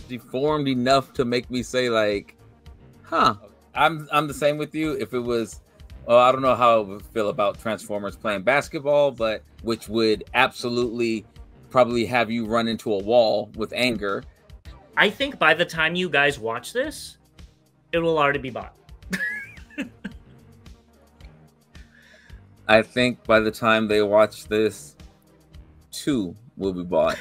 actually formed enough to make me say like, huh. I'm the same with you. If it was, well, I don't know how I would feel about Transformers playing basketball, but which would absolutely probably have you run into a wall with anger. I think by the time you guys watch this, it will already be bought. I think by the time they watch this, 2 will be bought.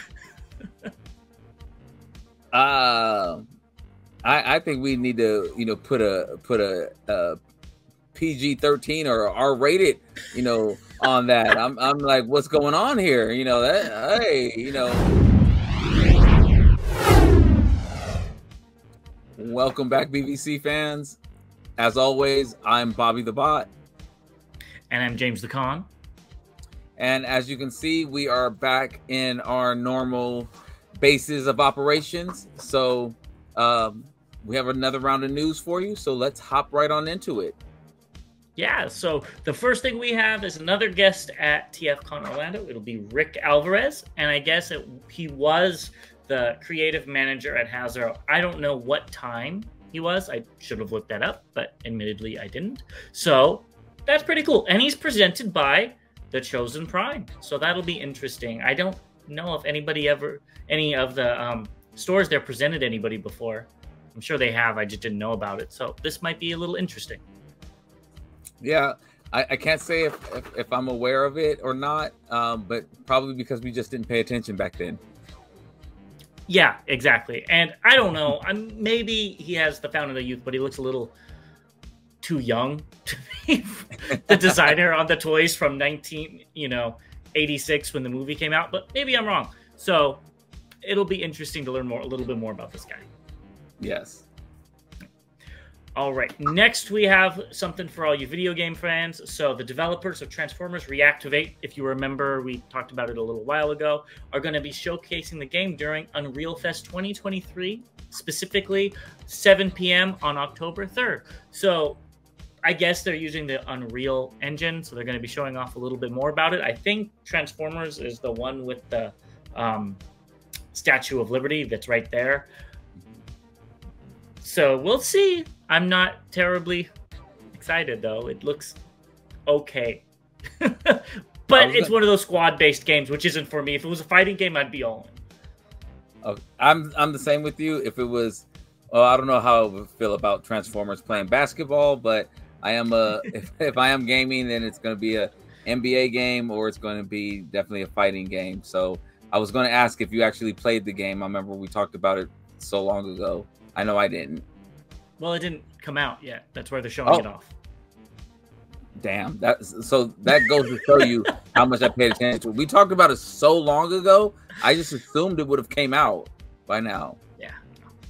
I think we need to, put a PG-13 or R-rated, on that. I'm like, what's going on here? Welcome back, BBC fans. As always, I'm Bobby the Bot. And I'm James the Con. And as you can see, we are back in our normal bases of operations. So we have another round of news for you. So let's hop right on into it. Yeah, so the first thing we have is another guest at TFCon Orlando. It'll be Rick Alvarez. And I guess he was the creative manager at Hasbro. I don't know what time he was. I should have looked that up, but admittedly I didn't. So that's pretty cool. And he's presented by the Chosen Prime. So that'll be interesting. I don't know if any of the stores there presented anybody before. I'm sure they have. I just didn't know about it. So this might be a little interesting. Yeah, I can't say if I'm aware of it or not, but probably because we just didn't pay attention back then. Yeah, exactly. And I don't know. Maybe he has the Fountain of Youth, but he looks a little too young to be the designer on the toys from 1986 when the movie came out. But maybe I'm wrong. So it'll be interesting to learn a little bit more about this guy. Yes. All right, next we have something for all you video game fans. So the developers of Transformers Reactivate, if you remember, we talked about it a little while ago, are going to be showcasing the game during Unreal Fest 2023, specifically 7 p.m. on October 3rd. So I guess they're using the Unreal Engine, so they're going to be showing off a little bit more about it. I think Transformers is the one with the Statue of Liberty that's right there. So we'll see. I'm not terribly excited, though. It looks okay. But it's one of those squad-based games, which isn't for me. If it was a fighting game, I'd be all in. Okay. I'm the same with you. If it was, I don't know how I would feel about Transformers playing basketball, but I am if I am gaming, then it's going to be a NBA game or it's going to be definitely a fighting game. So I was going to ask if you actually played the game. I remember we talked about it so long ago. I know I didn't. Well, it didn't come out yet. That's why they're showing it off. Damn. That goes to show you how much I paid attention to it. We talked about it so long ago. I just assumed it would have came out by now. Yeah.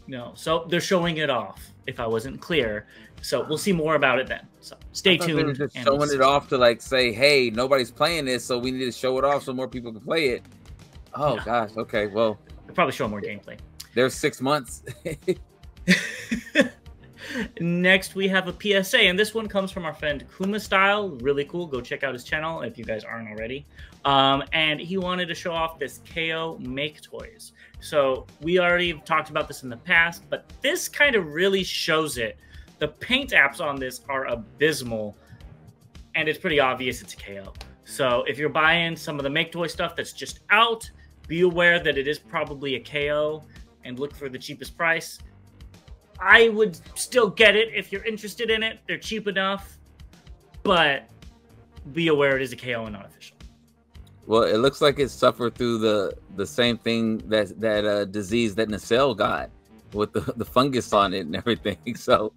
No. So they're showing it off, if I wasn't clear. So we'll see more about it then. So stay tuned. They were just showing it off to like say, hey, nobody's playing this, so we need to show it off so more people can play it. Oh, gosh. Okay. Well, they'll probably show more gameplay. There's 6 months. Next, we have a PSA, and this one comes from our friend Kuma Style. Really cool. Go check out his channel if you guys aren't already. And he wanted to show off this KO Make Toys. So we already talked about this in the past, but this kind of really shows it. The paint apps on this are abysmal, and it's pretty obvious it's a KO. So if you're buying some of the Make Toy stuff that's just out, be aware that it is probably a KO and look for the cheapest price. I would still get it if you're interested in it. They're cheap enough, but be aware it is a KO and not official. Well, it looks like it suffered through the same thing that disease that Nacelle got with the fungus on it and everything. So,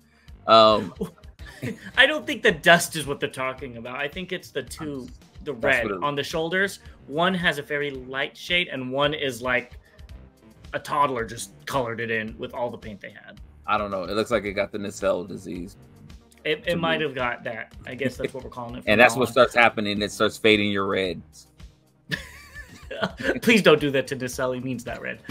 I don't think the dust is what they're talking about. I think it's the red on the shoulders. One has a very light shade, and one is like a toddler just colored it in with all the paint they had. I don't know. It looks like it got the Nacelle disease. It might have got that. I guess that's what we're calling it. And that's what starts happening. It starts fading your reds. Please don't do that to Nacelle. He means that red.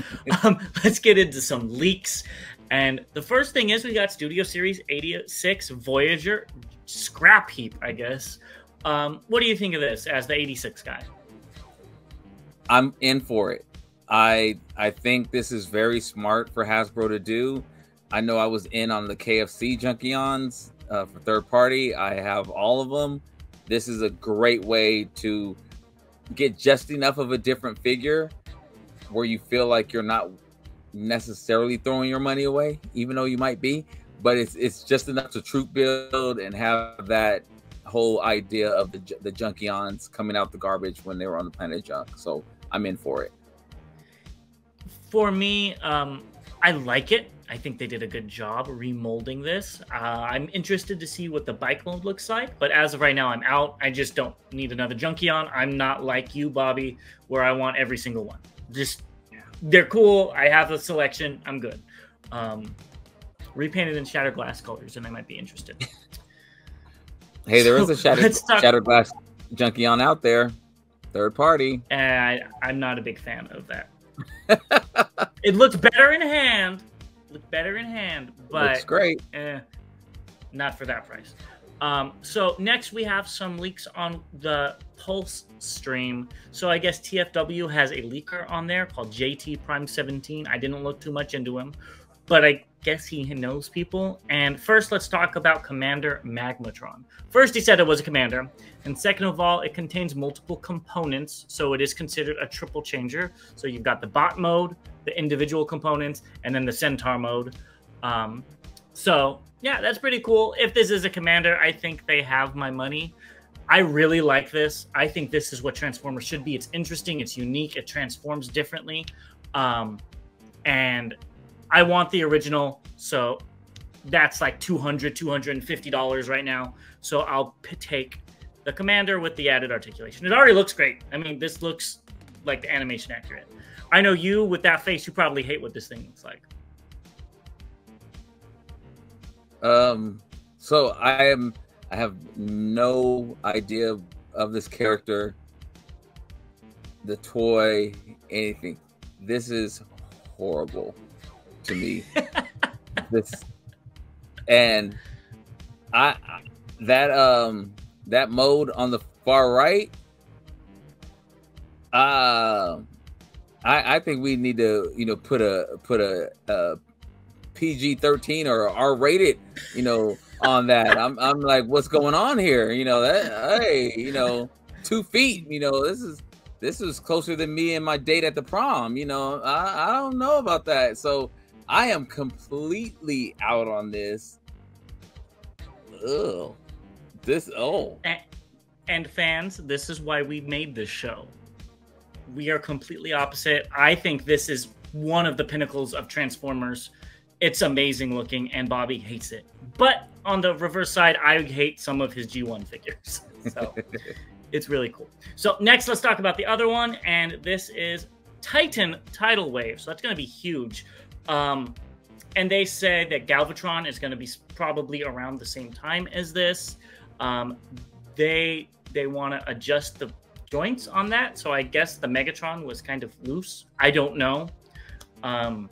Let's get into some leaks. And the first thing is we got Studio Series 86 Voyager scrap heap, I guess. What do you think of this as the 86 guy? I'm in for it. I think this is very smart for Hasbro to do. I know I was in on the KFC Junkions for third party. I have all of them. This is a great way to get just enough of a different figure where you feel like you're not necessarily throwing your money away, even though you might be, but it's just enough to troop build and have that whole idea of the Junkions coming out the garbage when they were on the Planet Junk. So I'm in for it. For me, I like it. I think they did a good job remolding this. I'm interested to see what the bike mode looks like, but as of right now, I'm out. I just don't need another Junkion. I'm not like you, Bobby, where I want every single one. Just, they're cool. I have a selection. I'm good. Repainted in shattered glass colors, and I might be interested. Hey, there is a shattered glass Junkion out there, third party. I'm not a big fan of that. It looks better in hand. But looks great. Not for that price. So next we have some leaks on the Pulse stream. So I guess TFW has a leaker on there called JT Prime 17. I didn't look too much into him, but I guess he knows people. And first, let's talk about Commander Magmatron. First, he said it was a commander. And second of all, it contains multiple components, so it is considered a triple changer. So you've got the bot mode, the individual components, and then the Centaur mode. So yeah, that's pretty cool. If this is a commander, I think they have my money. I really like this. I think this is what Transformers should be. It's interesting, it's unique, it transforms differently. And I want the original, so that's like $200, $250 right now. So I'll take the commander with the added articulation. It already looks great. I mean, this looks like the animation accurate. I know you, with that face, you probably hate what this thing looks like. So I have no idea of this character, the toy, anything. This is horrible to me. And that mode on the far right, I think we need to, put a PG-13 or R-rated, on that. I'm like, what's going on here? Hey, 2 feet, this is closer than me and my date at the prom. I don't know about that. So I am completely out on this. Ugh. And fans, this is why we made this show. We are completely opposite. I think this is one of the pinnacles of Transformers. It's amazing looking, and Bobby hates it. But on the reverse side, I hate some of his G1 figures. So it's really cool. So next, let's talk about the other one, and this is Titan Tidal Wave. So that's going to be huge. And they said that Galvatron is going to be probably around the same time as this. They want to adjust the joints on that, so I guess the Megatron was kind of loose. I don't know. And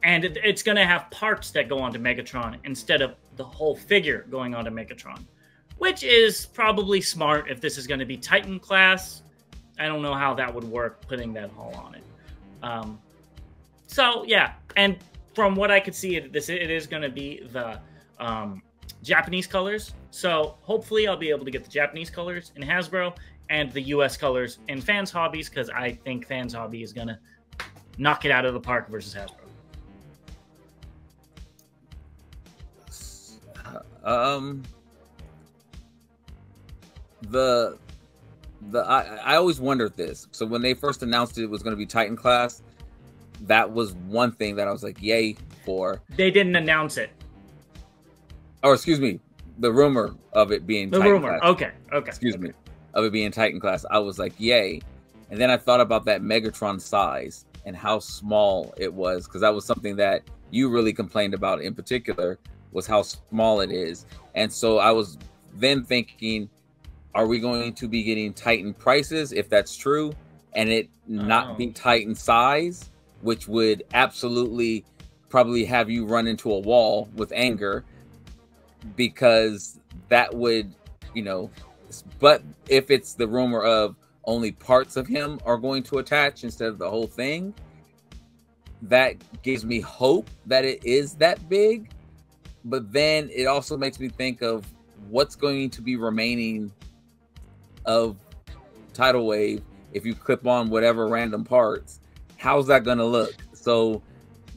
it's going to have parts that go onto Megatron instead of the whole figure going onto Megatron, which is probably smart if this is going to be Titan class. I don't know how that would work, putting that hull on it. So yeah, and from what I could see, it is going to be the Japanese colors. So hopefully I'll be able to get the Japanese colors in Hasbro and the US colors in Fans Hobbies, because I think Fans Hobby is going to knock it out of the park versus Hasbro. I always wondered this. So when they first announced it was going to be Titan class, that was one thing that I was like, yay for. They didn't announce it. Or excuse me, the rumor of it being Titan class. Okay. Excuse me. Of it being Titan class. I was like, yay. And then I thought about that Megatron size and how small it was, because that was something that you really complained about in particular, was how small it is. And so I was then thinking, are we going to be getting Titan prices if that's true, and it not be Titan size, which would absolutely probably have you run into a wall with anger, because that would, but if it's the rumor of only parts of him are going to attach instead of the whole thing, that gives me hope that it is that big. But then it also makes me think of what's going to be remaining of Tidal Wave if you clip on whatever random parts. How's that going to look? So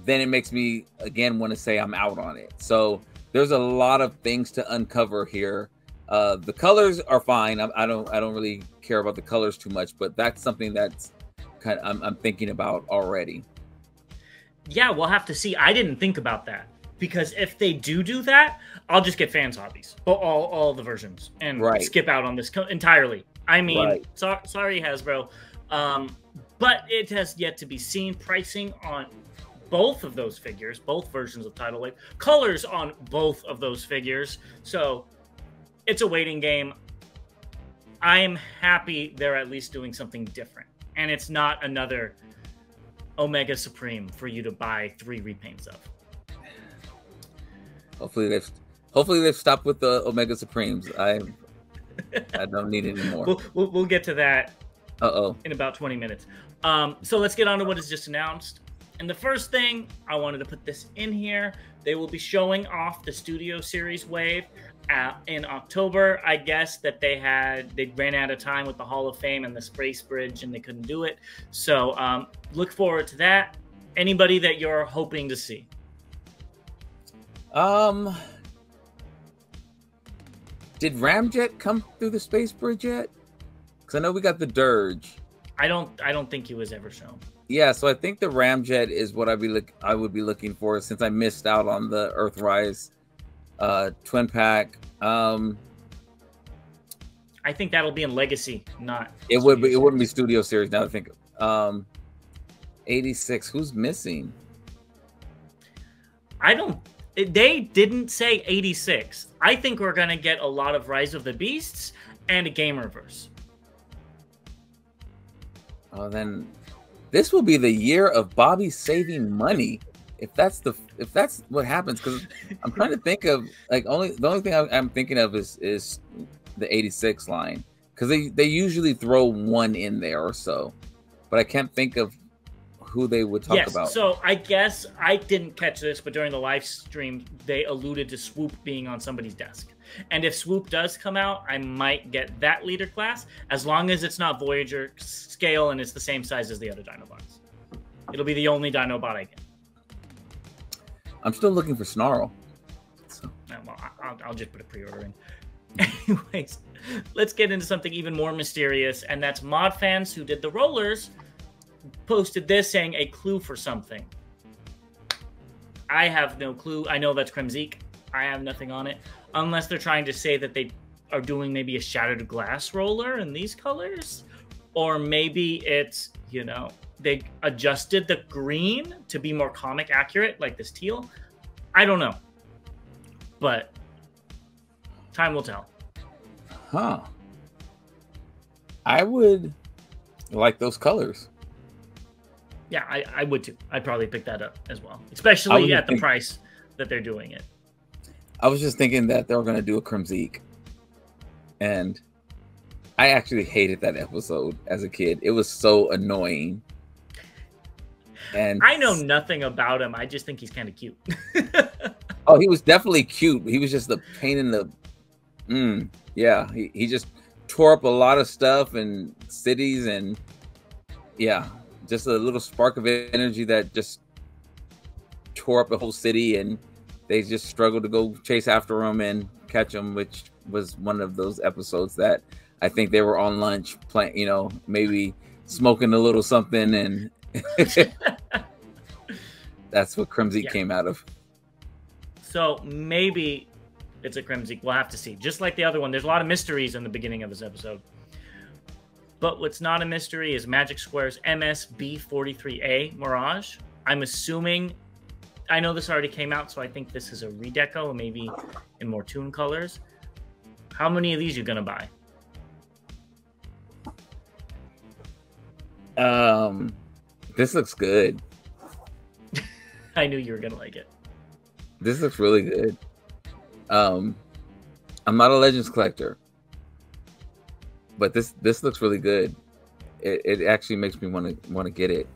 then it makes me again want to say I'm out on it. So there's a lot of things to uncover here. The colors are fine. I don't really care about the colors too much, but that's something that's kind of I'm thinking about already. Yeah, we'll have to see. I didn't think about that, because if they do that, I'll just get fans hobbies, all the versions, and skip out on this entirely. I mean, sorry Hasbro, but it has yet to be seen. Pricing on both of those figures, both versions of Tidal Wave, colors on both of those figures. So it's a waiting game. I am happy they're at least doing something different, and it's not another Omega Supreme for you to buy 3 repaints of. Hopefully they've stopped with the Omega Supremes. I don't need it anymore. We'll get to that in about 20 minutes. So let's get on to what is just announced. And the first thing, I wanted to put this in here. They will be showing off the Studio Series Wave in October. I guess that they ran out of time with the Hall of Fame and the Space Bridge, and they couldn't do it. So look forward to that. Anybody that you're hoping to see? Did Ramjet come through the Space Bridge yet? Because I know we got the Dirge. I don't think he was ever shown. Yeah, so I think the Ramjet is what I would be looking for, since I missed out on the Earthrise twin pack. I think that'll be in Legacy, not. It wouldn't be Studio Series. Now I think 86. Who's missing? They didn't say 86. I think we're gonna get a lot of Rise of the Beasts and a Game Reverse. Oh, then this will be the year of Bobby saving money. If that's what happens, because I'm trying to think of the only thing I'm thinking of is the 86 line, because they usually throw one in there or so, but I can't think of who they would talk about. So I guess I didn't catch this, but during the live stream they alluded to Swoop being on somebody's desk, and if Swoop does come out, I might get that leader class, as long as it's not Voyager scale and it's the same size as the other Dinobots. It'll be the only Dinobot I get. I'm still looking for Snarl. So. Well, I'll just put a pre-order in. Anyways, let's get into something even more mysterious, and that's Mod Fans, who did the rollers, posted this saying a clue for something. I have no clue. I know that's Kremzeek. I have nothing on it, unless they're trying to say that they are doing maybe a Shattered Glass roller in these colors, or maybe it's, they adjusted the green to be more comic accurate, like this teal. I don't know, but time will tell. Huh. I would like those colors. Yeah, I would too. I'd probably pick that up as well, especially at the price that they're doing it. I was just thinking that they were going to do a Kremzeek, and I actually hated that episode as a kid. It was so annoying. And I know nothing about him. I just think he's kind of cute. Oh, he was definitely cute. He was just the pain in the... yeah, he just tore up a lot of stuff and cities, and yeah, just a little spark of energy that just tore up the whole city, and they just struggled to go chase after him and catch him, which was one of those episodes that I think they were on lunch playing, maybe smoking a little something, and that's what Kremzeek came out of. So maybe it's a Kremzeek. We'll have to see. Just like the other one, there's a lot of mysteries in the beginning of this episode. But what's not a mystery is Magic Square's MSB43A Mirage. I'm assuming, I know this already came out, so I think this is a redeco, maybe in more Toon colors. How many of these are you going to buy? This looks good. I knew you were going to like it. This looks really good. I'm not a Legends collector, but this looks really good. it actually makes me want to get it.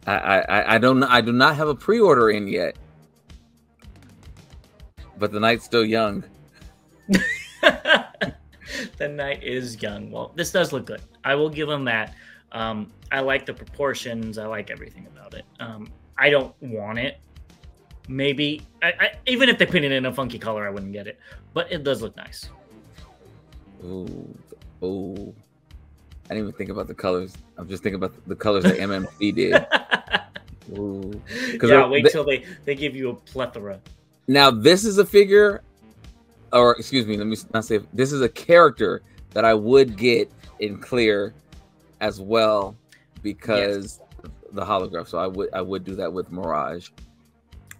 I do not have a pre-order in yet, but the night's still young. The night is young. Well, this does look good. I will give them that. I like the proportions. I like everything about it. I don't want it. Maybe even if they put it in a funky color, I wouldn't get it. But it does look nice. Oh! I didn't even think about the colors. I'm just thinking about the colors that MMC did. Ooh. Yeah, wait till they give you a plethora. Now this is a figure, or excuse me, let me not say this is a character that I would get in clear as well because the holograph. So I would do that with Mirage.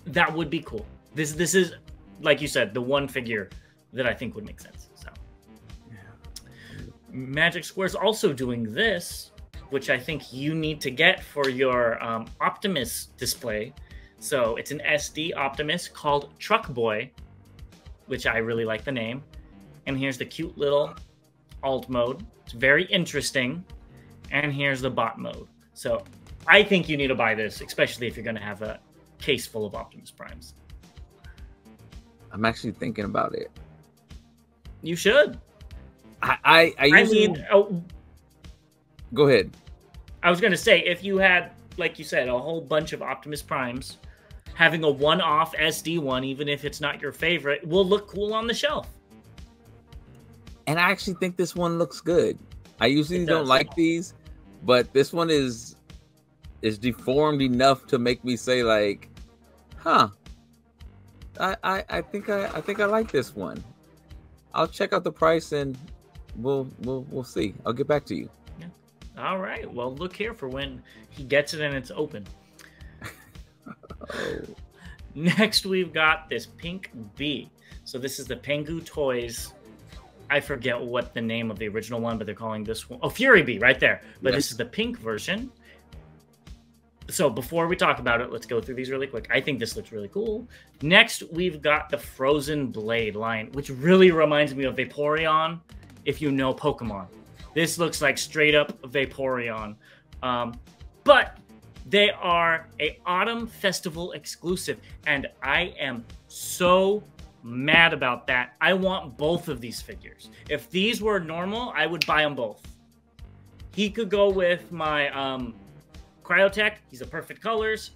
That would be cool. This is, like you said, the one figure that I think would make sense. So Magic Square's also doing this, which I think you need to get for your Optimus display. So it's an SD Optimus called Truck Boy, which I really like the name. And here's the cute little alt mode. It's very interesting. And here's the bot mode. So I think you need to buy this, especially if you're going to have a case full of Optimus Primes. I'm actually thinking about it. You should. I usually... Go ahead. I was going to say, if you had, like you said, a whole bunch of Optimus Primes, having a one-off SD one, even if it's not your favorite, will look cool on the shelf. And I actually think this one looks good. I usually don't like these, but this one is deformed enough to make me say like, huh, I think I like this one. I'll check out the price and we'll see. I'll get back to you. Yeah. All right. Well, look here for when he gets it and it's open. Oh. Next, we've got this Pink Bee. So this is the Pengu Toys. I forget what the name of the original one, but they're calling this one... Oh, Fury Bee, right there. But This is the pink version. So before we talk about it, let's go through these really quick. I think this looks really cool. Next, we've got the Frozen Blade line, which really reminds me of Vaporeon, if you know Pokemon. This looks like straight up Vaporeon. But they are a Autumn Festival exclusive, and I am so mad about that. I want both of these figures. If these were normal, I would buy them both. He could go with my Cryotech. He's a perfect colors.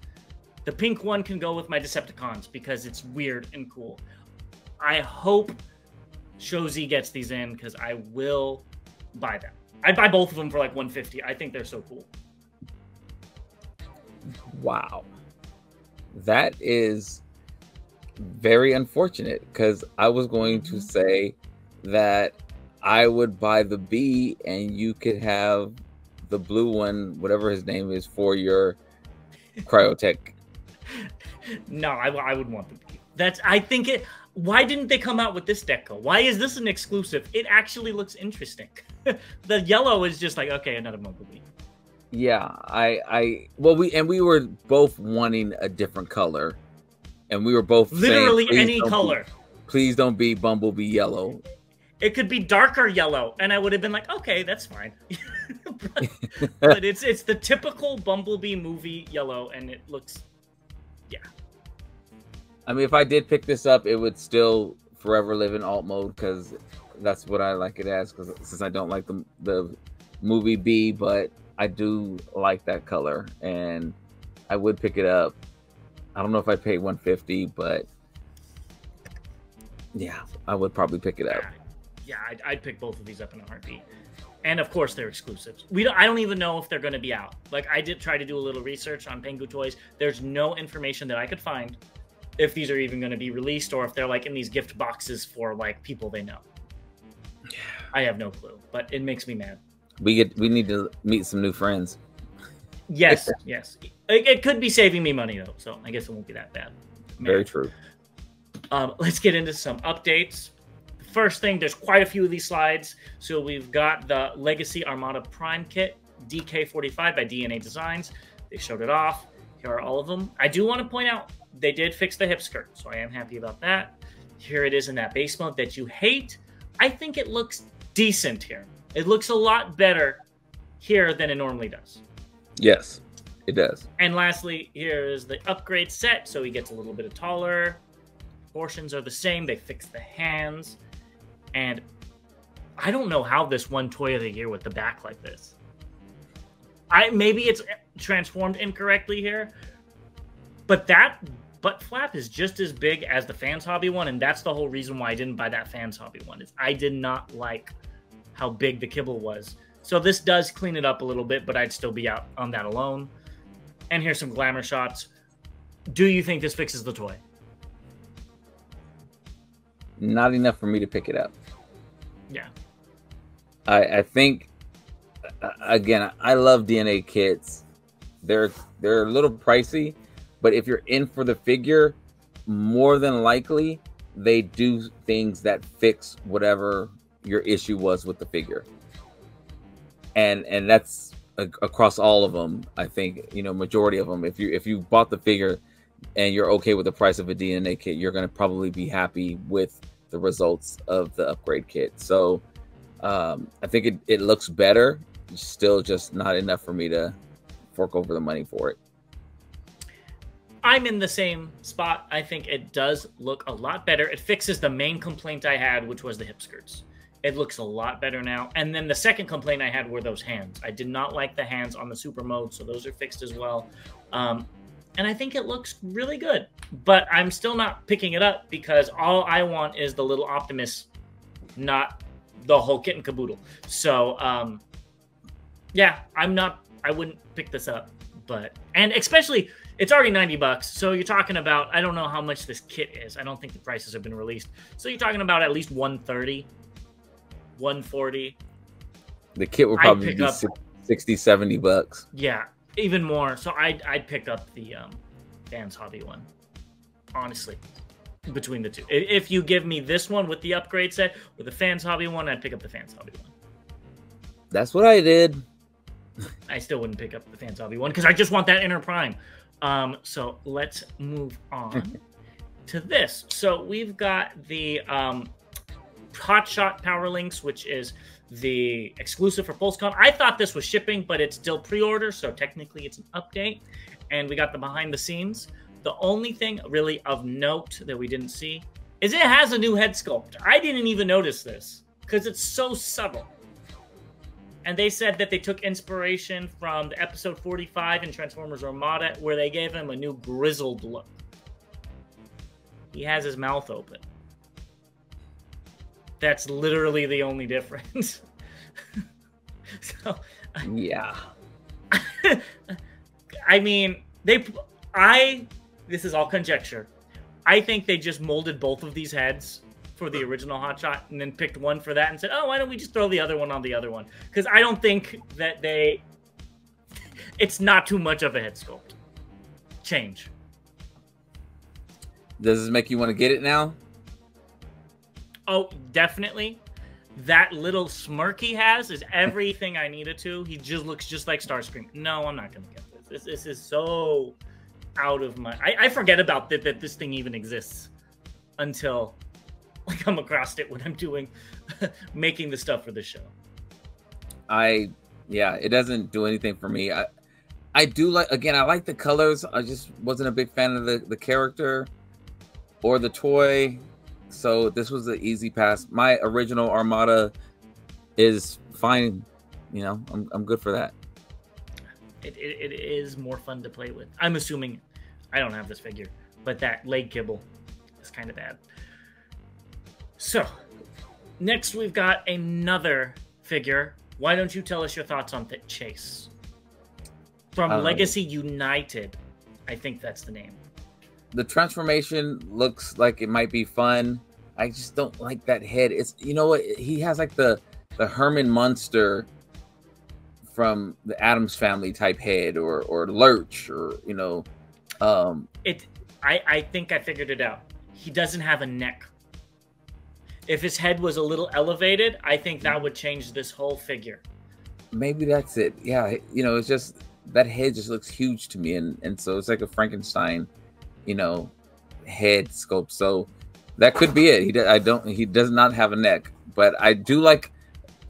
The pink one can go with my Decepticons because it's weird and cool. I hope Shozi gets these in because I will buy them. I'd buy both of them for like $150. I think they're so cool. Wow. That is very unfortunate because I was going to say that I would buy the B and you could have the blue one, whatever his name is, for your Cryotech. No, I would want the B. I think it. Why didn't they come out with this deco? Why is this an exclusive? It actually looks interesting. The yellow is just like, okay, another Bumblebee. Yeah, we were both wanting a different color. And we were both literally saying, any color. Please don't be Bumblebee yellow. It could be darker yellow, and I would have been like, okay, that's fine. but it's the typical Bumblebee movie yellow, and it looks, yeah. I mean, if I did pick this up, it would still forever live in alt mode because that's what I like it as. Because since I don't like the movie B, but I do like that color, and I would pick it up. I don't know if I paid $150, but yeah, I would probably pick it up. Yeah, I'd pick both of these up in a heartbeat. And of course, they're exclusives. I don't even know if they're going to be out. Like, I did try to do a little research on Pengu Toys. There's no information that I could find if these are even going to be released or if they're like in these gift boxes for like people they know. Yeah. I have no clue, but it makes me mad. We need to meet some new friends. Yes, yes. It could be saving me money, though, so I guess it won't be that bad. Very true. Let's get into some updates. First thing, there's quite a few of these slides. So we've got the Legacy Armada Prime Kit, DK45 by DNA Designs. They showed it off. Here are all of them. I do want to point out, they did fix the hip skirt, so I am happy about that. Here it is in that base mode that you hate. I think it looks decent here. It looks a lot better here than it normally does. Yes, it does. And lastly, here is the upgrade set. So he gets a little bit taller. Portions are the same. They fix the hands. And I don't know how this won Toy of the Year with the back like this. Maybe it's transformed incorrectly here. But that butt flap is just as big as the Fans Hobby one. And that's the whole reason why I didn't buy that Fans Hobby one. Is I did not like how big the kibble was. So this does clean it up a little bit, but I'd still be out on that alone. And here's some glamour shots. Do you think this fixes the toy? Not enough for me to pick it up. Yeah. I think, again, I love DNA kits. They're a little pricey, but if you're in for the figure, more than likely, they do things that fix whatever your issue was with the figure. And that's across all of them. I think, majority of them. If you bought the figure and you're okay with the price of a DNA kit, you're going to probably be happy with the results of the upgrade kit. So I think it looks better. It's still just not enough for me to fork over the money for it. I'm in the same spot. I think it does look a lot better. It fixes the main complaint I had, which was the hip skirts. It looks a lot better now. And then the second complaint I had were those hands. I did not like the hands on the super mode, so those are fixed as well. And I think it looks really good. But I'm still not picking it up because all I want is the little Optimus, not the whole kit and caboodle. So, yeah, I wouldn't pick this up. And especially, it's already $90. So you're talking about, I don't know how much this kit is. I don't think the prices have been released. So you're talking about at least $130. $140. The kit will probably be $60, $70. Yeah, even more. So I'd pick up the Fans Hobby one, honestly, between the two. If you give me this one with the upgrade set or the Fans Hobby one, I'd pick up the Fans Hobby one. That's what I did. I still wouldn't pick up the Fans Hobby one because I just want that Inner Prime. So let's move on to this. So we've got the Hotshot Power Links, which is the exclusive for PulseCon. I thought this was shipping, but it's still pre-order, so technically it's an update. And we got the behind the scenes. The only thing really of note that we didn't see is it has a new head sculpt. I didn't even notice this because it's so subtle. And they said that they took inspiration from the episode 45 in Transformers Armada, where they gave him a new grizzled look. He has his mouth open. That's literally the only difference. So, yeah. I mean, this is all conjecture. I think they just molded both of these heads for the original Hotshot and then picked one for that and said, oh, why don't we just throw the other one on the other one? Because I don't think that it's not too much of a head sculpt change. Does this make you want to get it now? Oh, definitely. That little smirk he has is everything I needed to. He just looks just like Starscream. No, I'm not going to get this. This is so out of my... I forget about that this thing even exists until I come across it when I'm doing... making the stuff for the show. Yeah, it doesn't do anything for me. I do like... Again, I like the colors. I just wasn't a big fan of the character or the toy. So this was an easy pass. My original Armada is fine. I'm good for that. It is more fun to play with. I'm assuming I don't have this figure, but that leg kibble is kind of bad. So next we've got another figure. Why don't you tell us your thoughts on the Chase from Legacy United? I think that's the name. The transformation looks like it might be fun. I just don't like that head. It's, what, he has like the Herman Munster from the Addams Family type head, or Lurch, or I think I figured it out. He doesn't have a neck. If his head was a little elevated, I think that would change this whole figure. Maybe that's it. Yeah, it's just that head just looks huge to me, and so it's like a Frankenstein head sculpt. So that could be it. He does not have a neck, but I do like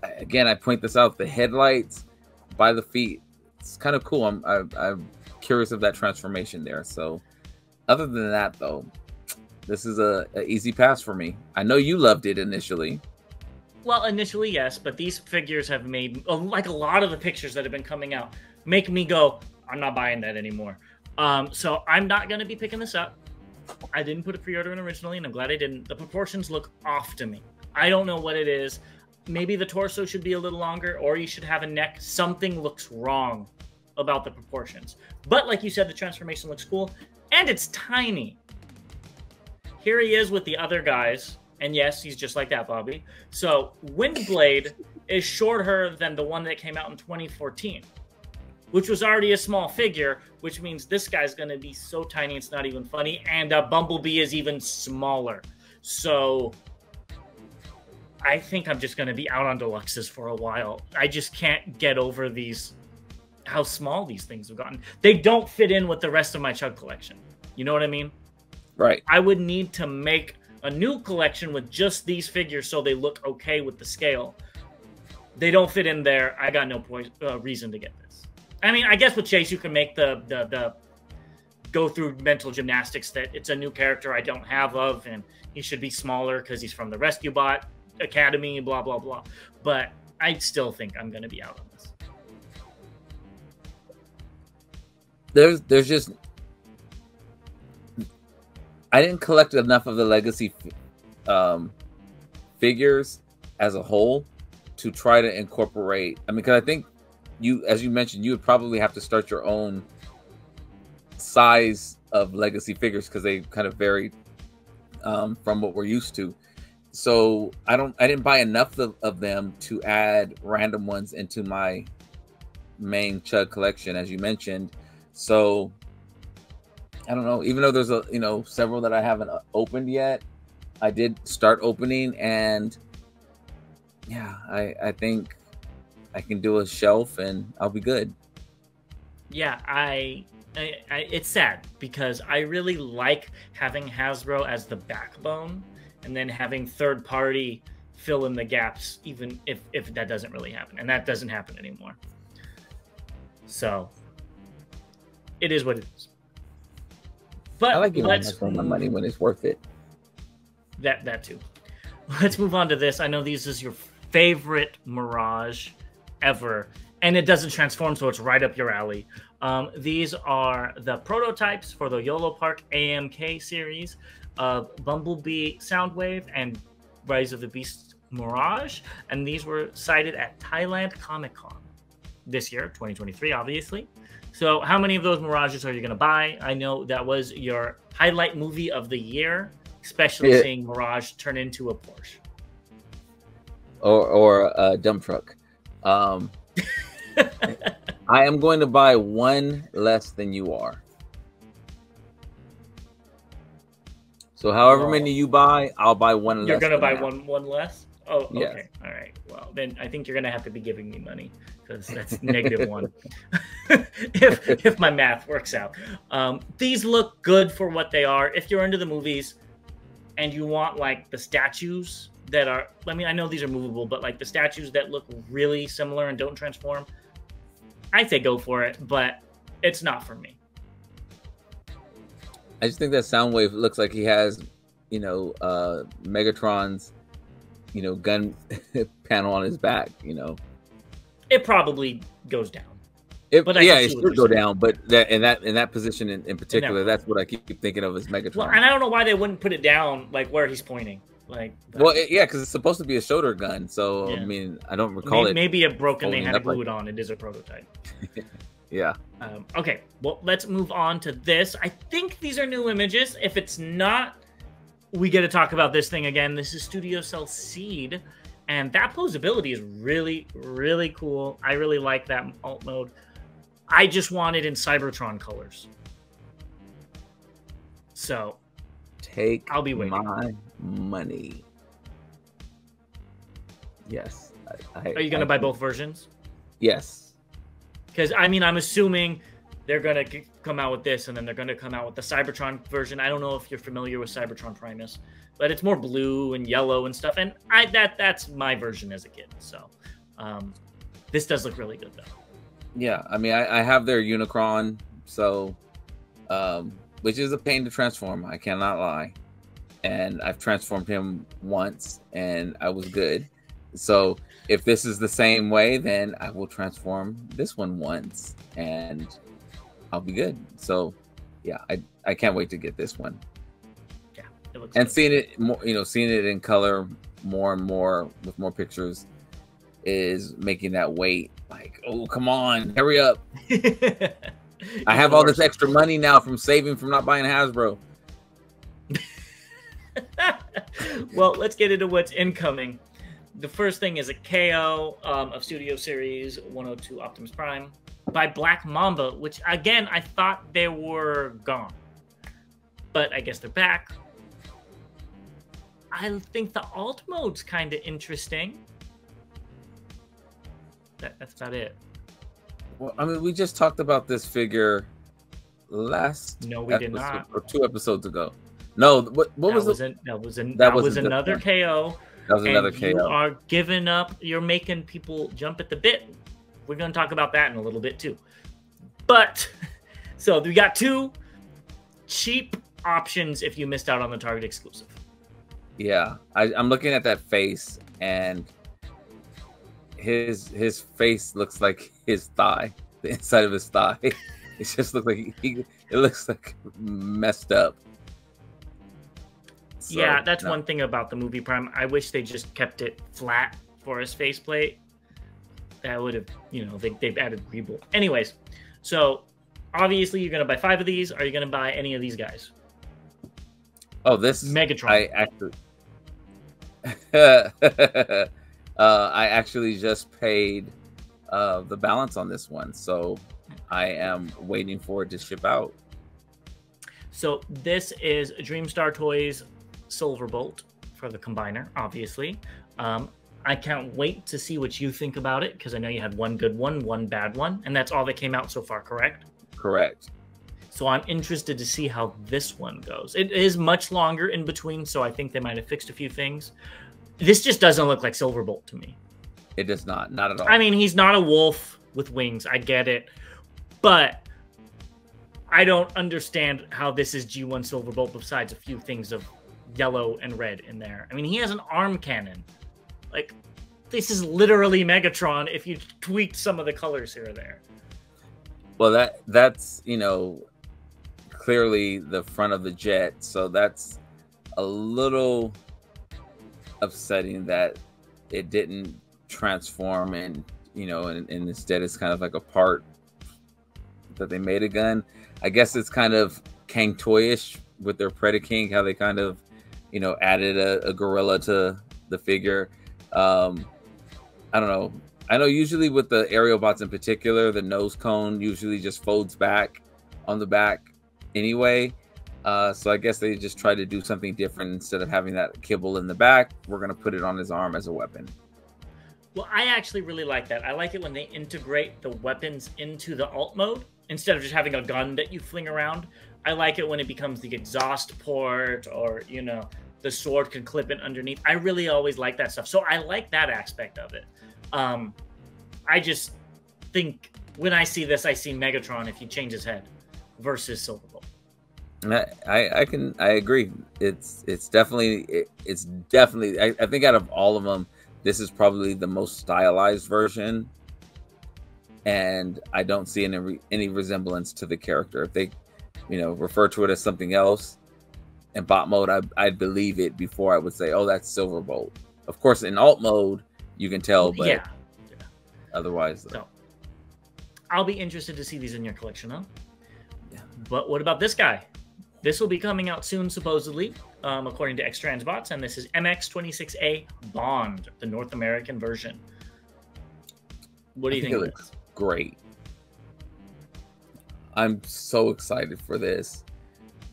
again, I point this out, the headlights by the feet, it's kind of cool. I'm curious of that transformation there. So other than that, though, this is a easy pass for me. I know you loved it initially. Well, initially, yes, but these figures have made, like a lot of the pictures that have been coming out, make me go, I'm not buying that anymore. So I'm not going to be picking this up. I didn't put a pre-order in originally, and I'm glad I didn't. The proportions look off to me. I don't know what it is. Maybe the torso should be a little longer, or you should have a neck. Something looks wrong about the proportions. But like you said, the transformation looks cool, and it's tiny. Here he is with the other guys, and yes, he's just like that, Bobby. So Windblade is shorter than the one that came out in 2014, which was already a small figure, which means this guy's going to be so tiny it's not even funny, and Bumblebee is even smaller. So I think I'm just going to be out on deluxes for a while. I just can't get over how small these things have gotten. They don't fit in with the rest of my Chug collection. You know what I mean? Right. I would need to make a new collection with just these figures so they look okay with the scale. They don't fit in there. I got no reason to get this. I mean, I guess with Chase, you can make the go through mental gymnastics that it's a new character I don't have of, and he should be smaller because he's from the Rescue Bot Academy, blah, blah, blah. But I still think I'm going to be out on this. There's just... I didn't collect enough of the Legacy figures as a whole to try to incorporate... I mean, because I think as you mentioned, you would probably have to start your own size of Legacy figures because they kind of vary from what we're used to. So I didn't buy enough of them to add random ones into my main Chug collection, as you mentioned. So I don't know. Even though there's several that I haven't opened yet, I did start opening, and yeah, I think I can do a shelf and I'll be good. Yeah, it's sad because I really like having Hasbro as the backbone and then having third party fill in the gaps, even if that doesn't really happen. And that doesn't happen anymore. So it is what it is. But I like giving my money when it's worth it. That too. Let's move on to this. I know this is your favorite Mirage ever, and it doesn't transform, so it's right up your alley. These are the prototypes for the YOLO Park AMK series of Bumblebee Soundwave and Rise of the Beast Mirage, and these were cited at Thailand Comic Con this year, 2023, obviously. So how many of those Mirages are you going to buy? I know that was your highlight movie of the year, especially seeing Mirage turn into a Porsche. Or a dump truck. I am going to buy one less than you are. So however many you buy, I'll buy one less. You're going to buy one less? Oh, okay. Yes. All right. Well, then I think you're going to have to be giving me money because that's -1 if my math works out. These look good for what they are. If you're into the movies and you want like the statues that are, I mean, I know these are movable, but like the statues that look really similar and don't transform, I say go for it, but it's not for me. I just think that Soundwave looks like he has, Megatron's, gun panel on his back, It probably goes down. It should go down, but in that position in particular, that's what I keep thinking of as Megatron. Well, and I don't know why they wouldn't put it down like where he's pointing. Because it's supposed to be a shoulder gun, so yeah. I mean, I don't recall it. Maybe it broke and they had to glue it on. It is a prototype. Yeah. Okay, well, let's move on to this. I think these are new images. If it's not, we get to talk about this thing again. This is Studio Cell Seed, and that posability is really, really cool. I really like that alt mode. I just want it in Cybertron colors. So, I'll be waiting. My money. Yes. Are you going to buy both versions? Yes. Because, I mean, I'm assuming they're going to come out with this, and then they're going to come out with the Cybertron version. I don't know if you're familiar with Cybertron Primus, but it's more blue and yellow and stuff, and that's my version as a kid. So This does look really good though. Yeah, I mean, I have their Unicron, so which is a pain to transform. I cannot lie, and I've transformed him once, and I was good. So if this is the same way, then I will transform this one once, and I'll be good. So yeah, I can't wait to get this one. Yeah, it looks and good. seeing it more, seeing it in color more and more with more pictures is making that wait like, oh, come on, hurry up. I have all this extra money now from saving from not buying Hasbro. Well, let's get into what's incoming. The first thing is a KO of Studio Series 102 Optimus Prime by Black Mamba, which again, I thought they were gone, but I guess they're back. I think the alt mode's kind of interesting. That's about it. Well, I mean, we just talked about this figure last no, we did not, or 2 episodes ago. No, what was it? That was another KO. That was another KO. You are giving up. You're making people jump at the bit. We're going to talk about that in a little bit too. But so we got 2 cheap options if you missed out on the Target exclusive. Yeah, I'm looking at that face, and his face looks like his thigh, the inside of his thigh. It just looks like it looks like messed up. So, yeah, that's one thing about the movie Prime. I wish they just kept it flat for his faceplate. That would have, they've added rebuild. Anyways, so obviously you're going to buy 5 of these. Are you going to buy any of these guys? Oh, this Megatron. I actually just paid the balance on this one, so I am waiting for it to ship out. So this is Dreamstar Toys Silverbolt for the combiner, obviously. I can't wait to see what you think about it, because I know you had one good one, one bad one, and that's all that came out so far, correct? Correct. So I'm interested to see how this one goes. It is much longer in between, so I think they might have fixed a few things. This just doesn't look like Silverbolt to me. It does not at all. I mean, he's not a wolf with wings. I get it. But I don't understand how this is G1 Silverbolt besides a few things of yellow and red in there. I mean, he has an arm cannon. Like, this is literally Megatron if you tweaked some of the colors here or there. Well, that's, clearly the front of the jet, so that's a little upsetting that it didn't transform, and and instead it's kind of like a part that they made a gun. I guess it's kind of Kang Toyish with their Predaking, how they kind of added a gorilla to the figure. I don't know. I know usually with the aerial bots in particular, the nose cone usually just folds back on the back anyway. So I guess they just try to do something different. Instead of having that kibble in the back, we're going to put it on his arm as a weapon. Well, I actually really like that. I like it when they integrate the weapons into the alt mode instead of just having a gun that you fling around. I like it when it becomes the exhaust port, or, the sword can clip in underneath. I really always like that stuff. So I like that aspect of it. I just think when I see this, I see Megatron if he changes head versus Silverbolt. I agree. It's definitely I think out of all of them, this is probably the most stylized version, and I don't see any resemblance to the character. If they refer to it as something else in bot mode, I'd believe it before I would say, oh, that's Silverbolt. Of course, in alt mode you can tell, but yeah. Otherwise, so I'll be interested to see these in your collection, though. Yeah. But what about this guy? This will be coming out soon, supposedly, according to X-Transbots, and this is MX-26A Bond, the North American version. What do you think? It looks great. I'm so excited for this.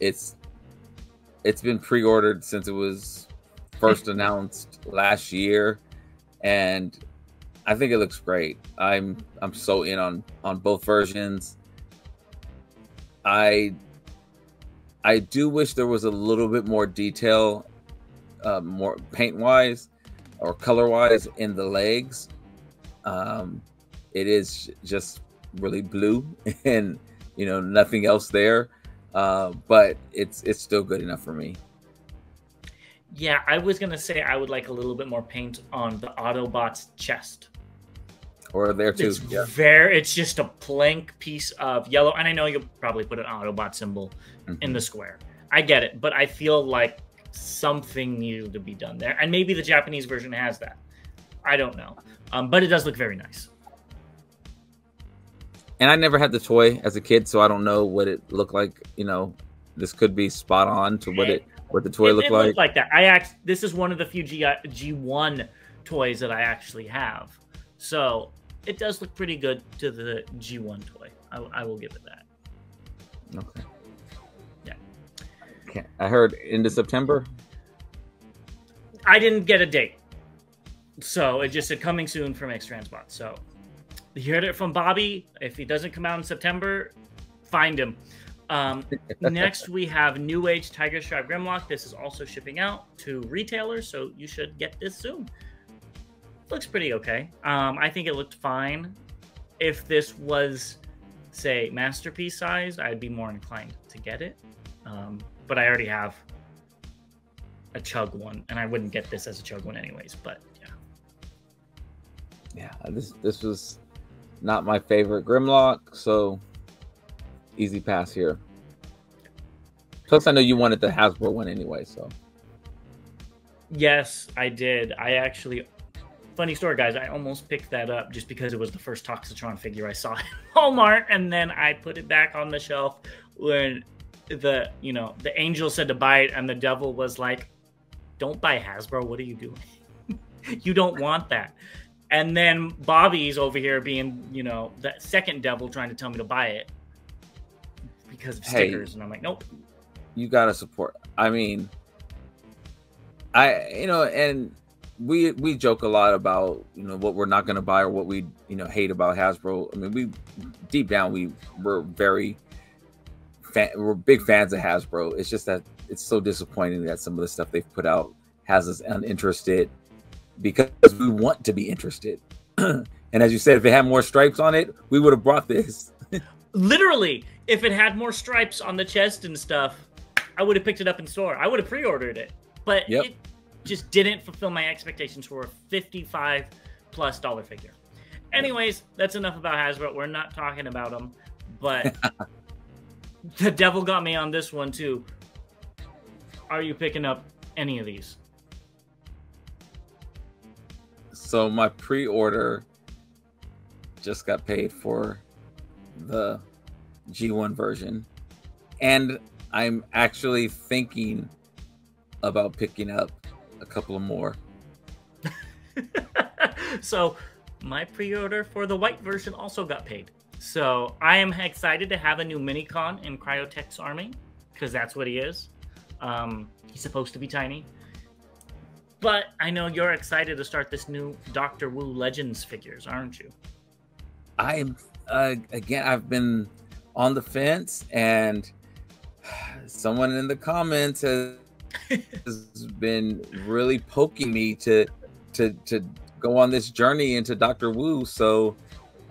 It's been pre-ordered since it was first announced last year, and I think it looks great. I'm so in on both versions. I do wish there was a little bit more detail, more paint wise or color wise in the legs. It is just really blue and nothing else there, but it's still good enough for me. Yeah, I was gonna say I would like a little bit more paint on the Autobot's chest. Or there too. It's just a blank piece of yellow, and I know you'll probably put an Autobot symbol in the square. I get it, but I feel like something needed to be done there, and maybe the Japanese version has that. I don't know, but it does look very nice. And I never had the toy as a kid, so I don't know what it looked like. This could be spot on to what the toy looked like. Looked like that. This is one of the few G1 toys that I actually have, so it does look pretty good to the G1 toy. I will give it that. Okay. Yeah. Okay. I heard into September. I didn't get a date, so it just said coming soon from X-Transbot. So you heard it from Bobby. If he doesn't come out in September, find him. Next, we have New Age Tiger Stripe Grimlock. This is also shipping out to retailers, so you should get this soon. Looks pretty okay. I think it looked fine. If this was, say, Masterpiece size, I'd be more inclined to get it. But I already have a Chug one, and I wouldn't get this as a Chug one anyways, but yeah. Yeah, this was not my favorite Grimlock, so easy pass here. Plus, I know you wanted the Hasbro one anyway, so. Yes, I did. I actually... Funny story, guys. I almost picked that up just because it was the first Toxitron figure I saw at Walmart, and then I put it back on the shelf when the angel said to buy it, and the devil was like, "Don't buy Hasbro. What are you doing? You don't want that." And then Bobby's over here being, the second devil trying to tell me to buy it because of stickers, and I'm like, nope. You gotta support. I mean, and we joke a lot about what we're not gonna buy or what we hate about Hasbro. I mean, we deep down we're big fans of Hasbro. It's just that it's so disappointing that some of the stuff they've put out has us uninterested because we want to be interested. And as you said, if it had more stripes on it, we would have brought this. Literally, if it had more stripes on the chest and stuff, I would have picked it up in store. I would have pre-ordered it, but it just didn't fulfill my expectations for a $55+ figure. Anyways, that's enough about Hasbro. We're not talking about them, but the devil got me on this one too. Are you picking up any of these? So my pre-order just got paid for the G1 version, and I'm actually thinking about picking up a couple of more. So my pre-order for the white version also got paid. So I am excited to have a new Minicon in Cryotech's army, because that's what he is. He's supposed to be tiny. But I know you're excited to start this new Dr. Wu Legends figures, aren't you? I'm again, I've been on the fence, and someone in the comments has been really poking me to go on this journey into Dr. Wu. So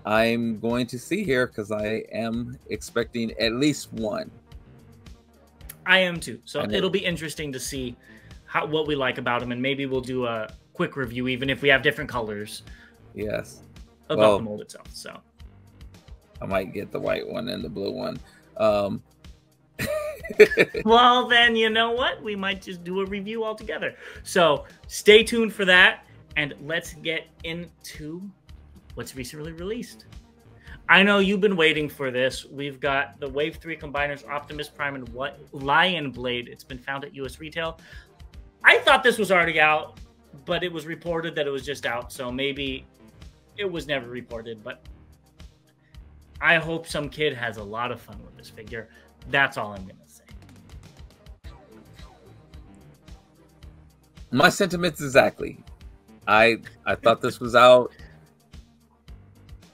I'm going to see here, because I am expecting at least one. I am too. So it'll be interesting to see what we like about him, and maybe we'll do a quick review, even if we have different colors. Yes. About the mold itself. So I might get the white one and the blue one. Well, then, you know what? We might just do a review altogether. So stay tuned for that, and let's get into what's recently released. I know you've been waiting for this. We've got the Wave 3 Combiners, Optimus Prime, and Lion Blade. It's been found at US retail. I thought this was already out, but it was reported that it was just out, so maybe it was never reported, but I hope some kid has a lot of fun with this figure. That's all I'm going to say. My sentiments exactly. I thought this was out.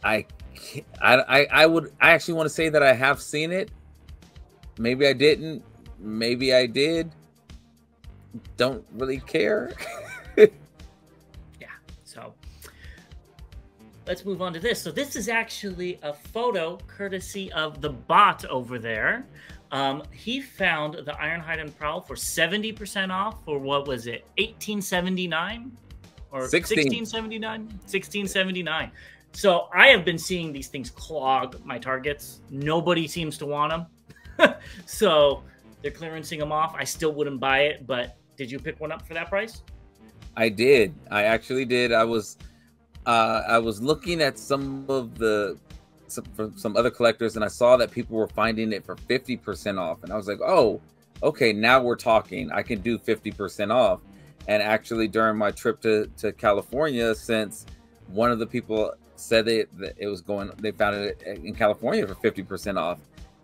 I actually want to say that I have seen it. Maybe I didn't. Maybe I did. Don't really care. Yeah. So let's move on to this. So this is actually a photo courtesy of the bot over there. He found the Ironhide and Prowl for 70% off for, what was it, $18.79 or $16.79? $16.79. So I have been seeing these things clog my targets. Nobody seems to want them. So they're clearancing them off. I still wouldn't buy it, but did you pick one up for that price? I did. I actually did. I was looking at some other collectors, and I saw that people were finding it for 50% off, and I was like, oh, okay, now we're talking. I can do 50% off. And actually, during my trip to California, since one of the people said that it was going, they found it in California for 50% off,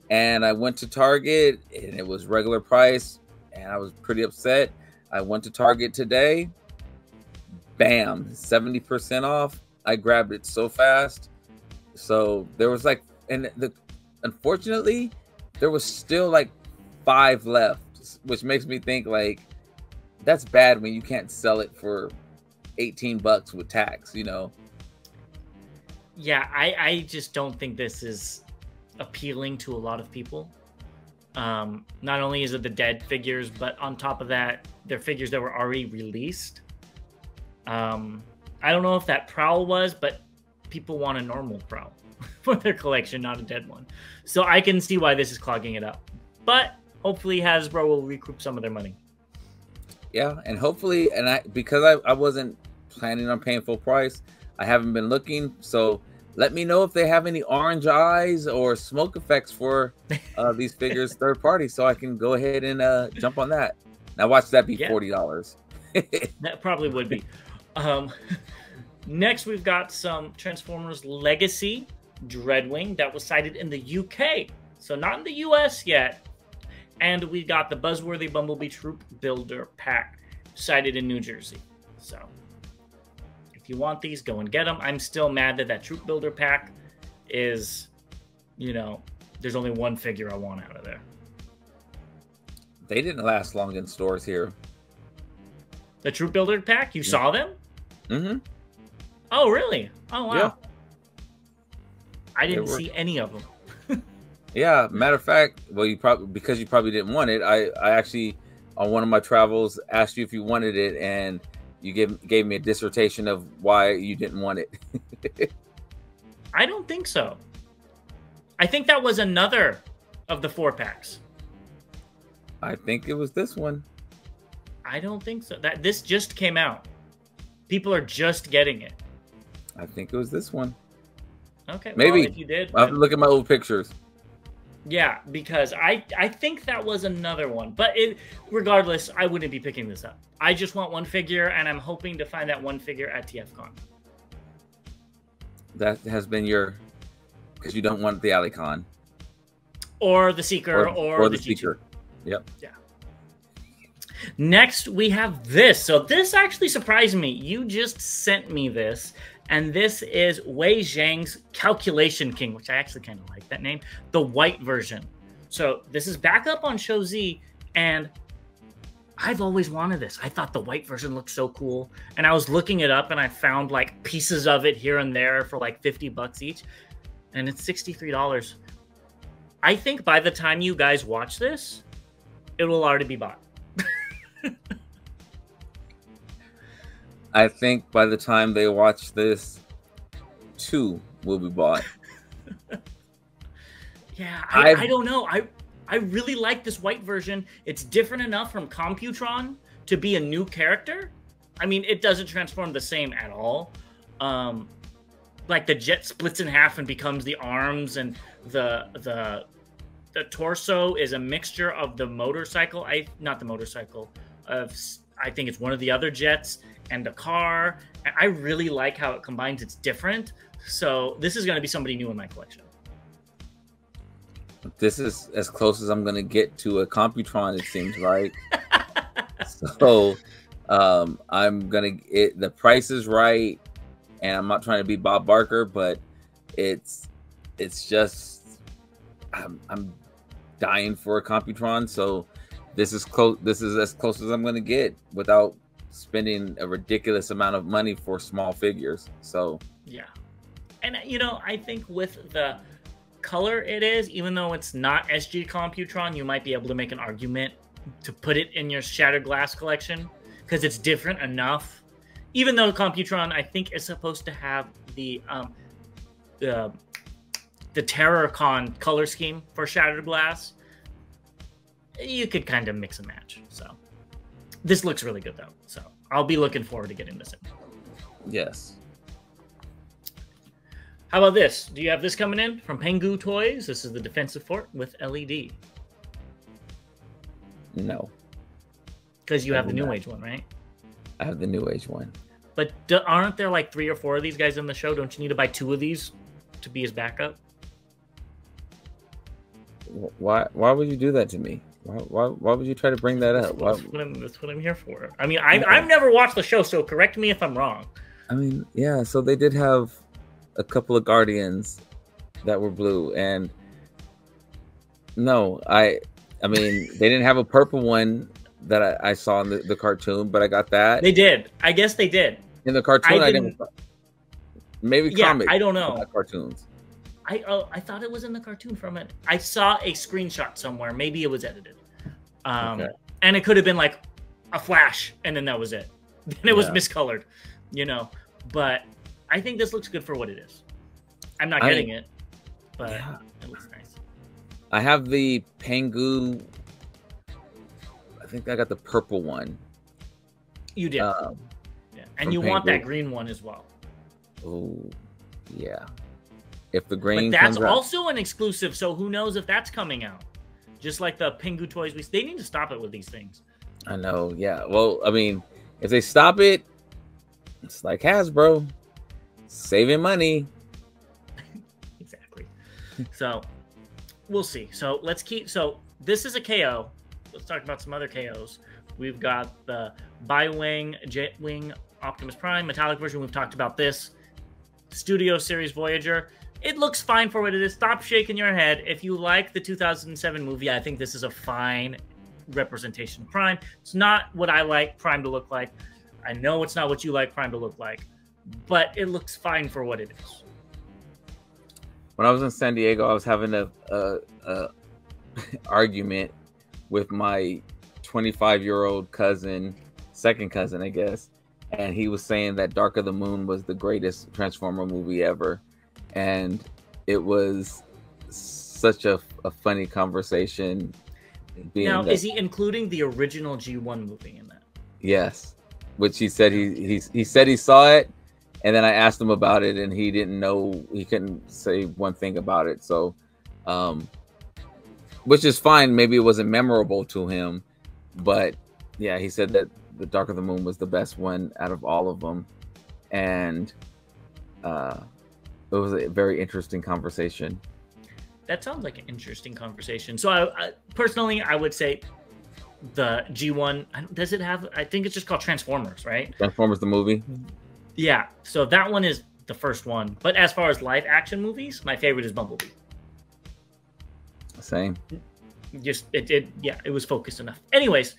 and I went to Target and it was regular price, and I was pretty upset. I went to Target today, bam, 70% off. I grabbed it so fast. So there was like, unfortunately, there was still like 5 left, which makes me think like, that's bad when you can't sell it for 18 bucks with tax, you know? Yeah, I just don't think this is appealing to a lot of people. Not only is it the dead figures, but on top of that, they're figures that were already released. I don't know if that Prowl was, but people want a normal Prowl for their collection, not a dead one. So I can see why this is clogging it up. But hopefully Hasbro will recoup some of their money. Yeah, and hopefully, because I wasn't planning on paying full price, I haven't been looking. So let me know if they have any orange eyes or smoke effects for these figures third party, so I can go ahead and jump on that. Now watch that be $40. That probably would be. Next, we've got some Transformers Legacy Dreadwing that was sighted in the UK, so not in the US yet. And we got the Buzzworthy Bumblebee Troop Builder Pack sighted in New Jersey. So if you want these, go and get them. I'm still mad that Troop Builder Pack is, you know, there's only one figure I want out of there. They didn't last long in stores here. The Troop Builder Pack? You saw them? Mm-hmm. Oh, really? Oh, wow. Yeah. I didn't see any of them. Yeah, matter of fact, well, because you probably didn't want it. I actually, on one of my travels, asked you if you wanted it, and you gave me a dissertation of why you didn't want it. I don't think so. I think that was another of the 4-packs. I think it was this one. I don't think so. This just came out. People are just getting it. I think it was this one. Okay, maybe. Well, if you did, I'll have to look at my old pictures. Yeah, because I think that was another one. But regardless, I wouldn't be picking this up. I just want one figure, and I'm hoping to find that one figure at TFCon. That has been because you don't want the Alicon. Or the Seeker, or the Seeker. Yep. Yeah. Next, we have this. So this actually surprised me. You just sent me this. And this is Wei Zhang's Calculation King, which I actually kind of like that name, the white version. So this is back up on Show Z, and I've always wanted this. I thought the white version looked so cool. And I was looking it up, and I found like pieces of it here and there for like 50 bucks each. And it's $63. I think by the time you guys watch this, it will already be bought. I think by the time they watch this, 2 will be bought. Yeah, I don't know. I really like this white version. It's different enough from Computron to be a new character. I mean, it doesn't transform the same at all. Like the jet splits in half and becomes the arms, and the torso is a mixture of the motorcycle. Not the motorcycle. I think it's one of the other jets and the car. And I really like how it combines. It's different. So this is going to be somebody new in my collection. This is as close as I'm going to get to a Computron, it seems like. So I'm going to, the price is right. And I'm not trying to be Bob Barker, but it's just, I'm dying for a Computron. So this is close. This is as close as I'm going to get without spending a ridiculous amount of money for small figures. So yeah, And I think with the color it is, even though it's not SG Computron, you might be able to make an argument to put it in your Shattered Glass collection because it's different enough. Even though Computron, I think, is supposed to have the TerrorCon color scheme for Shattered Glass, you could kind of mix and match. So this looks really good though. So I'll be looking forward to getting this in. Yes. How about this? Do you have this coming in from Pengu Toys? This is the defensive fort with LED. No. Because you have the New Age one, right? I have the New Age one. But aren't there like 3 or 4 of these guys in the show? Don't you need to buy 2 of these to be his backup? Why would you do that to me? Why would you try to bring that up? That's what I'm here for. I mean, I've never watched the show, so correct me if I'm wrong. I mean, yeah, so they did have a couple of Guardians that were blue, and no, I mean, they didn't have a purple one that I saw in the cartoon, but I got that. They did. I guess they did. In the cartoon, I didn't. Maybe comics. I don't know. Not cartoons. I thought it was in the cartoon from it. I saw a screenshot somewhere. Maybe it was edited. Okay. And it could have been like a flash, and then that was it. Then it was miscolored, But I think this looks good for what it is. I'm not getting it, but it looks nice. I have the Pengu. I think I got the purple one. You did. Yeah. And you want that green one as well. Oh, yeah. If the green, but that's also an exclusive, so who knows if that's coming out? Just like the Pengu Toys, they need to stop it with these things. I know, yeah. Well, I mean, if they stop it, it's like Hasbro saving money. Exactly. So we'll see. So this is a KO. Let's talk about some other KOs. We've got the Bi-Wing, Jetwing, Optimus Prime, metallic version. We've talked about this. Studio Series Voyager. It looks fine for what it is. Stop shaking your head. If you like the 2007 movie, I think this is a fine representation of Prime. It's not what I like Prime to look like. I know it's not what you like Prime to look like, but it looks fine for what it is. When I was in San Diego, I was having a argument with my 25-year-old cousin, second cousin, I guess, and he was saying that Dark of the Moon was the greatest Transformer movie ever. And it was such a funny conversation. Now, is he including the original G1 movie in that? Yes, which he said he said he saw it, and then I asked him about it, and he didn't know. He couldn't say one thing about it. So, which is fine. Maybe it wasn't memorable to him, but yeah, he said that the Dark of the Moon was the best one out of all of them, and it was a very interesting conversation. That sounds like an interesting conversation. So I personally, I would say the G1, does it have, I think it's just called Transformers, right? Transformers the movie? Yeah. So that one is the first one. But as far as live action movies, my favorite is Bumblebee. Same. Just, it was focused enough. Anyways,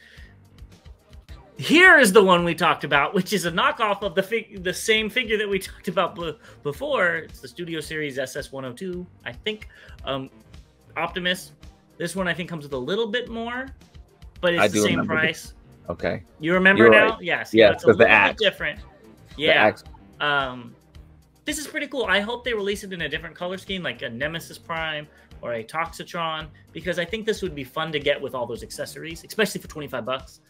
here is the one we talked about, which is a knockoff of the same figure that we talked about before. It's the Studio Series SS102, I think. Optimus. This one I think comes with a little bit more, but it's the same price. Okay. You remember You're now? right. Yes. Yes, it's a little bit different. Yeah. This is pretty cool. I hope they release it in a different color scheme, like a Nemesis Prime or a Toxitron, because I think this would be fun to get with all those accessories, especially for $25.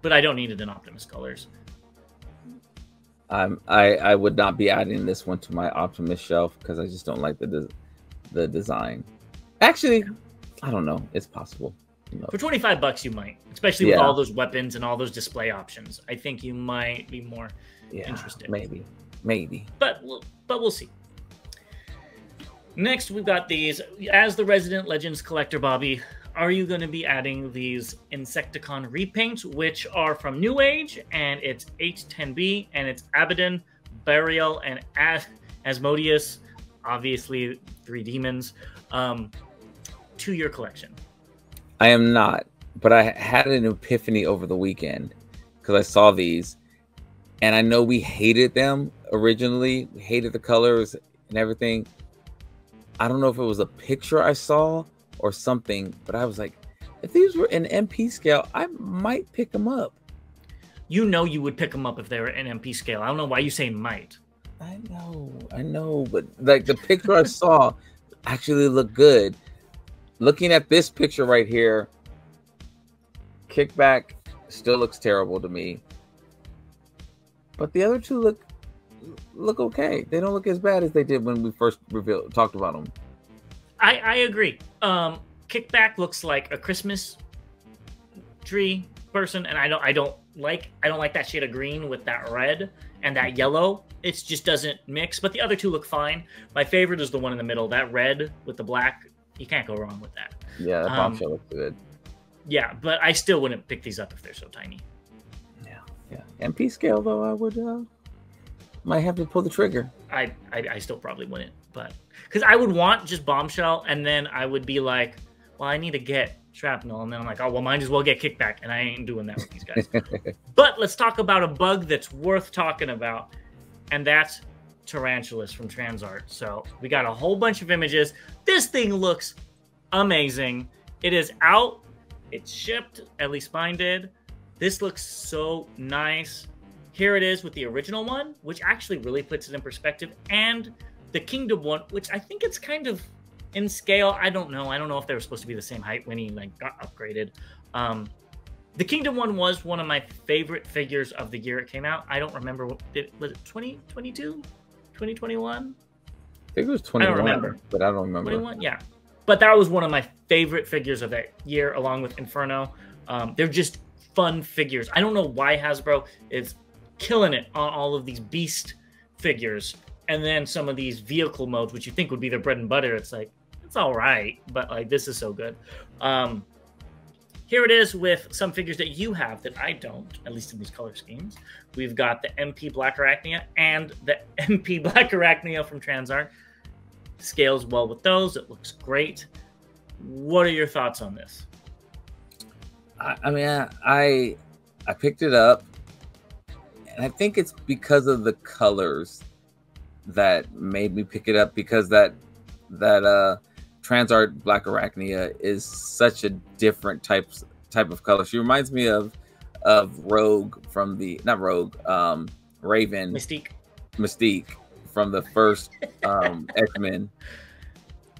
But I don't need it in Optimus colors. I would not be adding this one to my Optimus shelf because I just don't like the design. Actually, I don't know. It's possible. For $25, you might, especially with all those weapons and all those display options. I think you might be more interested. Maybe. But we'll see. Next, we've got these. As the resident Legends collector, Bobby, are you going to be adding these Insecticon repaints, which are from New Age, and it's H10B, and it's Abaddon, Burial, and Asmodeus, obviously 3 demons, to your collection? I am not, but I had an epiphany over the weekend because I saw these, and I know we hated them originally, hated the colors and everything. I don't know if it was a picture I saw or something, but I was like, if these were in MP scale, I might pick them up. You know you would pick them up if they were in MP scale. I don't know why you say might. I know, but like the picture I saw actually looked good. Looking at this picture right here, Kickback still looks terrible to me. But the other two look okay. They don't look as bad as they did when we first talked about them. I agree. Kickback looks like a Christmas tree person, and I don't like that shade of green with that red and that yellow. It just doesn't mix. But the other two look fine. My favorite is the one in the middle, that red with the black. You can't go wrong with that. Yeah, that bombshell looks good. Yeah, but I still wouldn't pick these up if they're so tiny. Yeah. MP scale though, I would might have to pull the trigger. I still probably wouldn't, but because I would want just bombshell, and then I would be like, well, I need to get shrapnel, and then I'm like, oh well, might as well get kickback, and I ain't doing that with these guys. But let's talk about a bug that's worth talking about, and that's Tarantulus from Transart. So we got a whole bunch of images. This thing looks amazing. It is out. It's shipped. At least mine did. This looks so nice. Here it is with the original one, which actually really puts it in perspective, and the Kingdom one, which I think it's kind of in scale. I don't know. I don't know if they were supposed to be the same height when he like got upgraded. The Kingdom one was one of my favorite figures of the year it came out. I don't remember was it 2022, 2021? I think it was 21. I don't remember, but I don't remember. 21, yeah. But that was one of my favorite figures of that year, along with Inferno. They're just fun figures. I don't know why Hasbro is killing it on all of these beast figures, and then some of these vehicle modes, which you think would be their bread and butter. It's like, it's all right, but like this is so good. Here it is with some figures that you have that I don't, at least in these color schemes. We've got the MP Black Arachnia and the MP Black Arachnia from Transart. Scales well with those. It looks great. What are your thoughts on this? I mean, I picked it up, and I think it's because of the colors that made me pick it up, because that Transart Black Arachnia is such a different type of color. She reminds me of Rogue from the Raven Mystique from the first X-Men,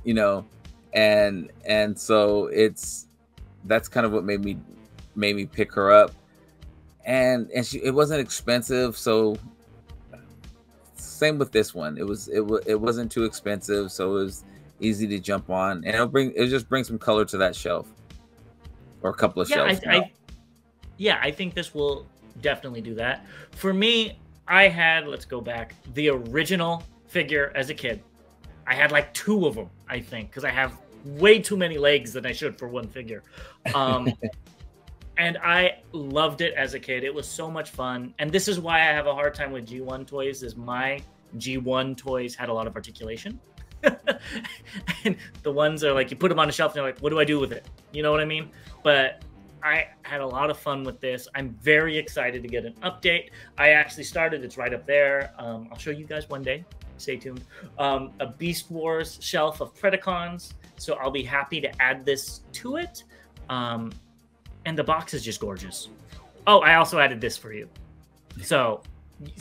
you know, and so that's kind of what made me pick her up, and it wasn't expensive, so same with this one. It wasn't too expensive, so it was easy to jump on, and it'll just bring some color to that shelf, or a couple of shelves. I think this will definitely do that. For me, I had, let's go back, the original figure as a kid. I had like 2 of them, I think, because I have way too many legs than I should for one figure. And I loved it as a kid. It was so much fun. And this is why I have a hard time with G1 toys, is my G1 toys had a lot of articulation. And the ones are like, you put them on a shelf and you're like, what do I do with it? You know what I mean? But I had a lot of fun with this. I'm very excited to get an update. I actually started, it's right up there. I'll show you guys one day. Stay tuned. A Beast Wars shelf of Predacons. So I'll be happy to add this to it. And the box is just gorgeous. Oh, I also added this for you. So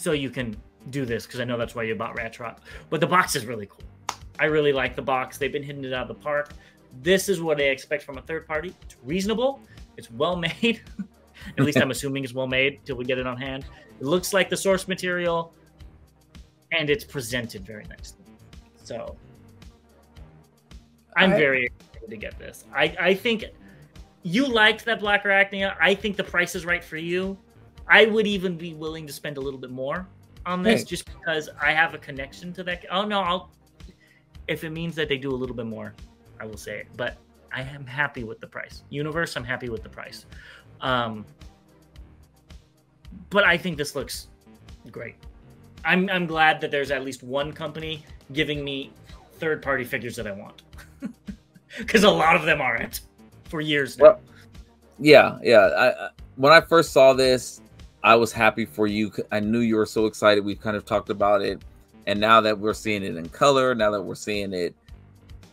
you can do this, because I know that's why you bought Ratrot. But the box is really cool. I really like the box. They've been hitting it out of the park. This is what I expect from a third party. It's reasonable. It's well made. At least I'm assuming it's well made till we get it on hand. It looks like the source material, and it's presented very nicely. So I'm very excited to get this. I think you liked that Black Arachnia. I think the price is right for you. I would even be willing to spend a little bit more on this, just because I have a connection to that. Oh no, if it means that they do a little bit more, I will say it. But I am happy with the price. Universe, I'm happy with the price. But I think this looks great. I'm glad that there's at least one company giving me third-party figures that I want, because a lot of them aren't for years now. Well, yeah. When I first saw this, I was happy for you. I knew you were so excited. We kind of talked about it. And now that we're seeing it in color, now that we're seeing it,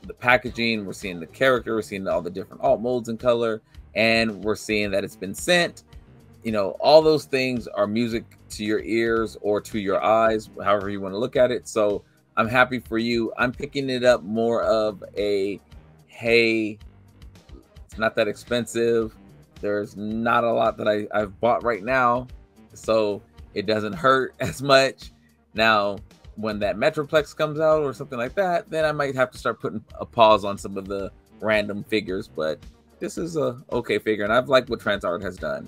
the packaging, we're seeing the character, we're seeing all the different alt modes in color, and we're seeing that it's been sent. You know, all those things are music to your ears or to your eyes, however you want to look at it. So I'm happy for you. I'm picking it up more of a, hey, it's not that expensive. There's not a lot that I've bought right now, so it doesn't hurt as much. Now, when that Metroplex comes out or something like that, then I might have to start putting a pause on some of the random figures. But this is a okay figure, and I've liked what Transart has done.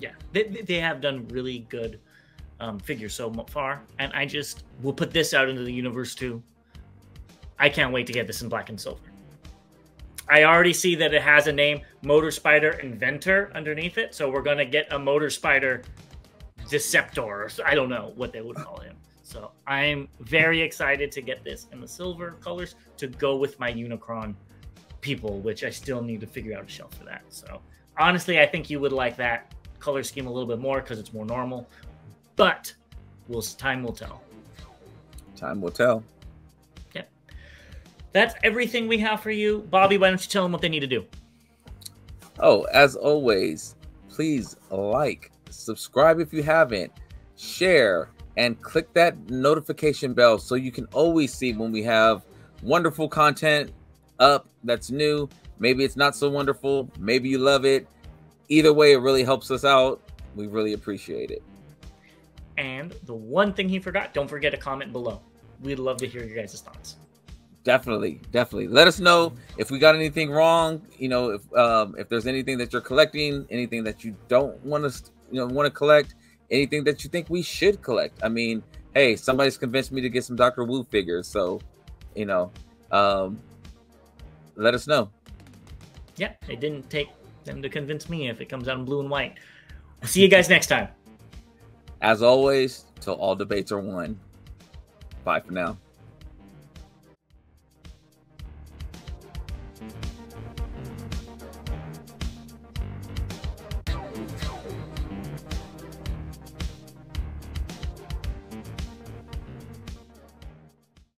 Yeah, they have done really good figures so far, and I just will put this out into the universe too. I can't wait to get this in black and silver. I already see that it has a name, Motor Spider Inventor, underneath it, so we're gonna get a Motor Spider Deceptor, or I don't know what they would call him. So I'm very excited to get this in the silver colors to go with my Unicron people, which I still need to figure out a shelf for that. So honestly, I think you would like that color scheme a little bit more because it's more normal, but time will tell. Time will tell. Yeah. That's everything we have for you. Bobby, why don't you tell them what they need to do? Oh, as always, please like, subscribe if you haven't, share, and click that notification bell so you can always see when we have wonderful content up that's new. Maybe it's not so wonderful. Maybe you love it. Either way, it really helps us out. We really appreciate it. And the one thing he forgot, don't forget to comment below. We'd love to hear your guys' thoughts. Definitely. Let us know if we got anything wrong. You know, if there's anything that you're collecting, anything that you don't want to collect, anything that you think we should collect. I mean, hey, somebody's convinced me to get some Dr. Wu figures, so let us know. Yeah, it didn't take them to convince me if it comes out in blue and white. I'll see you guys next time. As always, till all debates are won. Bye for now.